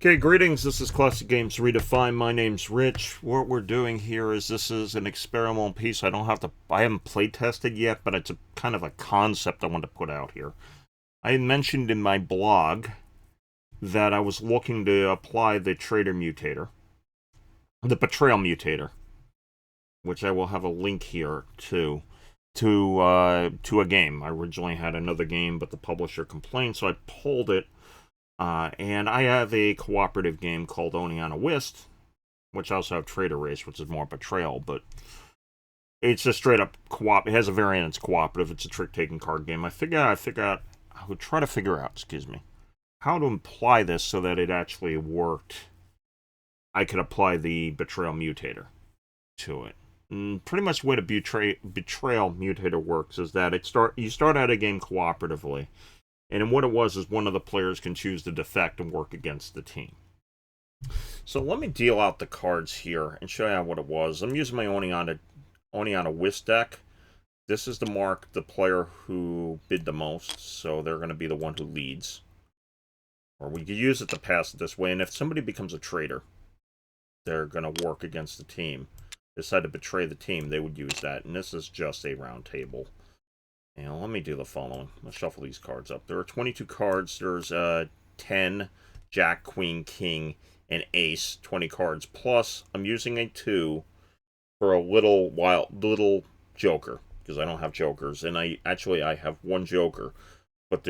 Okay, greetings. This is Classic Games Redefined. My name's Rich. What we're doing here is this is an experimental piece. I haven't play tested yet, but it's a kind of a concept I want to put out here. I had mentioned in my blog that I was looking to apply the Betrayal Mutator, which I will have a link here to a game. I originally had another game, but the publisher complained, so I pulled it. And I have a cooperative game called Oneonta Whist, which I also have Trader Race, which is more Betrayal, but it's a straight up co-op. It has a variant, it's cooperative. It's a trick-taking card game. I would try to figure out, how to apply this so that it actually worked. I could apply the Betrayal Mutator to it. And pretty much the way the Betrayal Mutator works is that you start out a game cooperatively. And what it was is one of the players can choose to defect and work against the team. So let me deal out the cards here and show you what it was. I'm using my Oneonta Whist deck. This is to mark the player who bid the most, so they're going to be the one who leads. Or we could use it to pass it this way, and if somebody becomes a traitor, they're going to work against the team. Decide to betray the team, they would use that. And this is just a round table. Now, let me do the following. Let's shuffle these cards up. There are 22 cards. There's 10, Jack, Queen, King, and Ace. 20 cards. Plus, I'm using a 2 for a little joker, because I don't have jokers. And I have one joker, but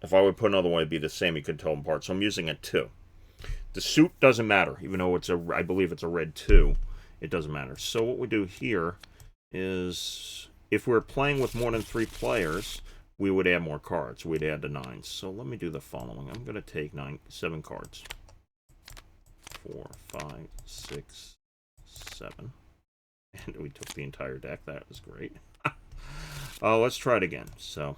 if I would put another one, it'd be the same. You could tell them apart. So I'm using a 2. The suit doesn't matter, even though I believe it's a red 2. It doesn't matter. So what we do here is, if we're playing with more than 3 players, we would add more cards. We'd add the 9s. So let me do the following. I'm going to take 7 cards. 4, 5, 6, 7. And we took the entire deck. That was great. Let's try it again. So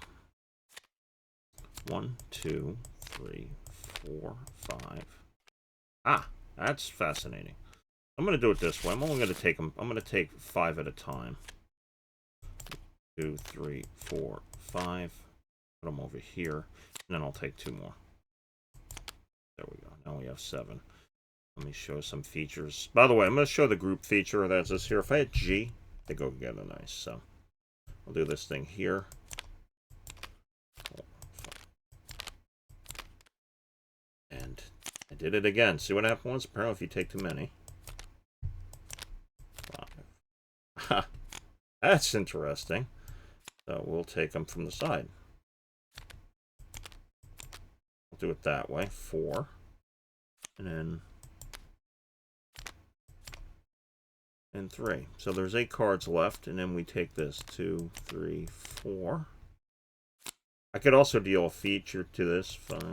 1, 2, 3, 4, 5. That's fascinating. I'm going to do it this way. I'm only going to take them. I'm going to take 5 at a time. 2, 3, 4, 5. Put them over here, and then I'll take 2 more. There we go. Now we have 7. Let me show some features. By the way, I'm going to show the group feature that's this here. If I had G, they go together nice. So I'll do this thing here. And I did it again. See what happens? Apparently, if you take too many. 5. That's interesting. So we'll take them from the side. I'll do it that way. 4. And 3. So there's 8 cards left, and then we take this. 2, 3, 4. I could also deal a feature to this. 5.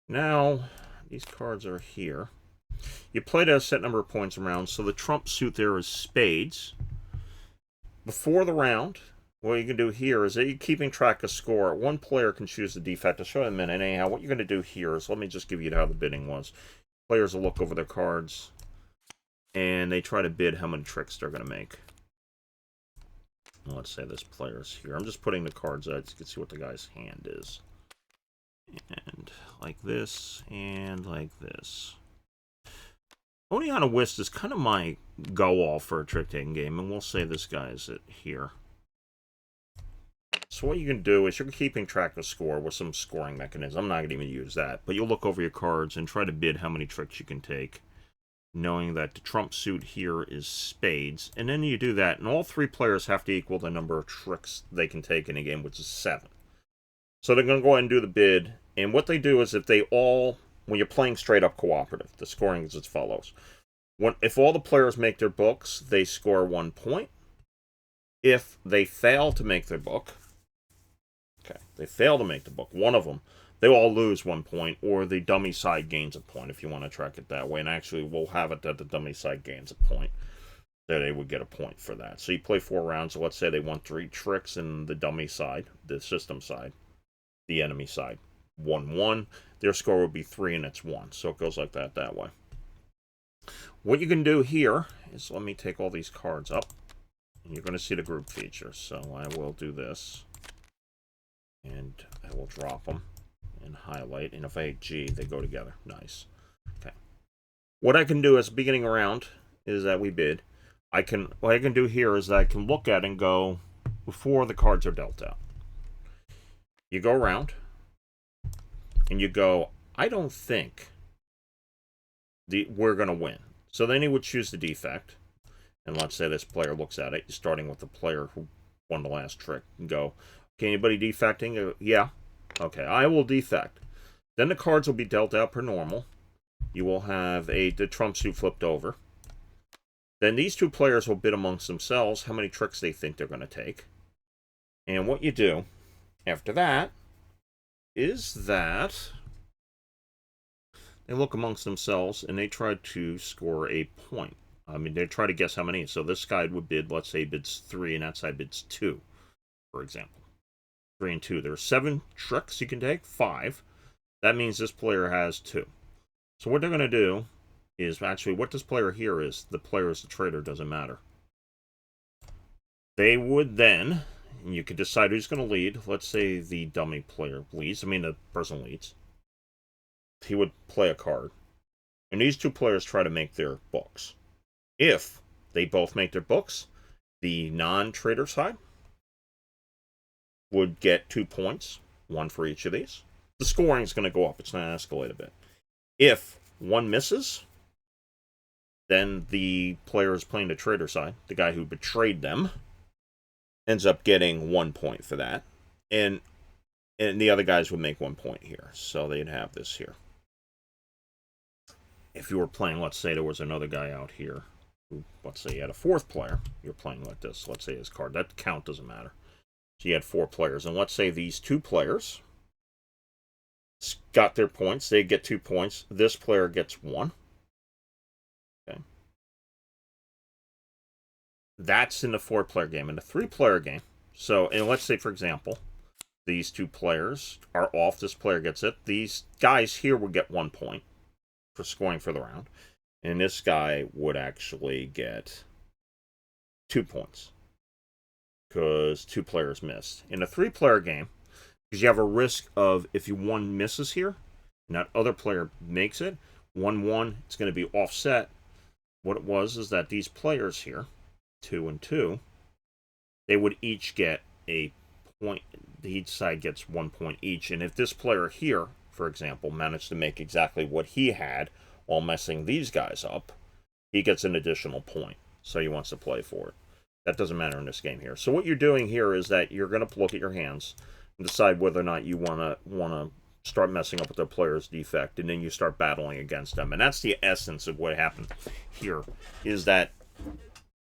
Now, these cards are here. You played a set number of points around, so the trump suit there is spades. Before the round, what you can do here is that you're keeping track of score. One player can choose the defect. I'll show you in a minute. Anyhow, what you're going to do here is, let me just give you how the bidding was. Players will look over their cards, and they try to bid how many tricks they're going to make. Let's say this player's here. I'm just putting the cards out so you can see what the guy's hand is. And like this, and like this. Oneonta Whist is kind of my go-off for a trick-taking game, and we'll say this guy is it here. So what you can do is you're keeping track of score with some scoring mechanism. I'm not going to even use that, but you'll look over your cards and try to bid how many tricks you can take, knowing that the trump suit here is spades. And then you do that, and all 3 players have to equal the number of tricks they can take in a game, which is 7. So they're going to go ahead and do the bid, and what they do is when you're playing straight up cooperative, the scoring is as follows. If all the players make their books, they score 1 point. If they fail to make their book, one of them, they all lose 1 point, or the dummy side gains a point, if you want to track it that way. And actually, we'll have it that the dummy side gains a point. That they would get a point for that. So you play 4 rounds, so let's say they won 3 tricks in the dummy side, the system side, the enemy side. 1-1, their score would be 3 and it's 1. So it goes like that way. What you can do here is, let me take all these cards up. And you're going to see the group feature. So I will do this. And I will drop them. and highlight. And if I hit G, they go together. Nice. Okay. What I can do as beginning round is that we bid. What I can do here is that I can look at and go before the cards are dealt out. You go around and you go, I don't think we're going to win. So then you would choose the defect. And let's say this player looks at it, starting with the player who won the last trick, and go, okay, anybody defecting? Yeah. Okay, I will defect. Then the cards will be dealt out per normal. You will have the trump suit flipped over. Then these two players will bid amongst themselves how many tricks they think they're going to take. And what you do after that is that they look amongst themselves and they try to score a point. I mean, they try to guess how many. So this guy would bid, let's say, bids 3, and that side bids 2, for example. 3 and 2. There are 7 tricks you can take, 5. That means this player has 2. So what they're going to do is, actually, what this player here is, the player is the traitor, doesn't matter. They would then, and you could decide who's going to lead. Let's say the dummy player leads. I mean, the person leads. He would play a card. And these two players try to make their books. If they both make their books, the non-traitor side would get 2 points, 1 for each of these. The scoring is going to go up. It's going to escalate a bit. If one misses, then the player is playing the traitor side, the guy who betrayed them, ends up getting 1 point for that. And the other guys would make 1 point here. So they'd have this here. If you were playing, let's say there was another guy out here. Let's say you had a 4th player. You're playing like this. Let's say his card. That count doesn't matter. So you had 4 players. And let's say these 2 players got their points. They get 2 points. This player gets 1. Okay. That's in the 4-player game. In the 3-player game, so, and let's say, for example, these 2 players are off. This player gets it. These guys here would get 1 point for scoring for the round. And this guy would actually get 2 points because 2 players missed. In a 3-player game, because you have a risk of, if one misses here and that other player makes it, 1-1, it's going to be offset. What it was is that these players here, 2 and 2, they would each get a point. Each side gets 1 point each. And if this player here, for example, managed to make exactly what he had while messing these guys up, he gets an additional point. So he wants to play for it. That doesn't matter in this game here. So what you're doing here is that you're going to look at your hands and decide whether or not you want to start messing up with their player's defect, and then you start battling against them. And that's the essence of what happened here, is that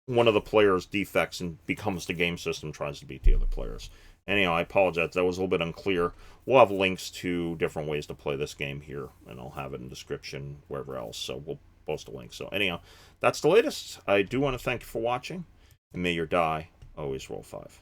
one of the players defects and becomes the game system, tries to beat the other players. Anyhow, I apologize. That was a little bit unclear. We'll have links to different ways to play this game here, and I'll have it in the description, wherever else. So we'll post a link. So anyhow, that's the latest. I do want to thank you for watching, and may your die always roll 5.